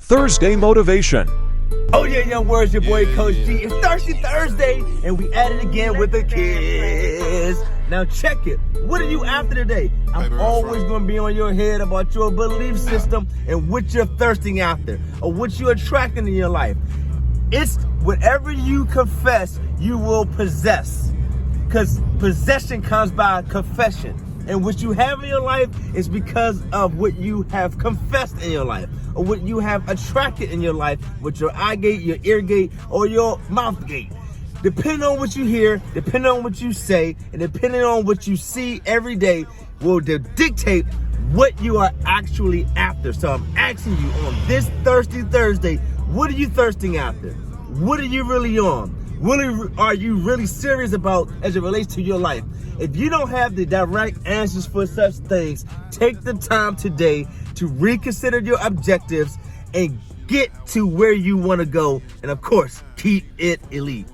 Thursday Motivation. Oh yeah, young words, your boy Coach D. It's Thirsty Thursday, and we at it again with the kids. Now check it. What are you after today? I'm always going to be on your head about your belief system and what you're thirsting after or what you're attracting in your life. It's whatever you confess, you will possess. Because possession comes by confession. And what you have in your life is because of what you have confessed in your life, or what you have attracted in your life with your eye gate, your ear gate, or your mouth gate. Depending on what you hear, depending on what you say, and depending on what you see every day will dictate what you are actually after. So I'm asking you on this Thirsty Thursday, what are you thirsting after? What are you really on? What are you really serious about as it relates to your life? If you don't have the direct answers for such things, take the time today to reconsider your objectives and get to where you want to go. And of course, keep it elite.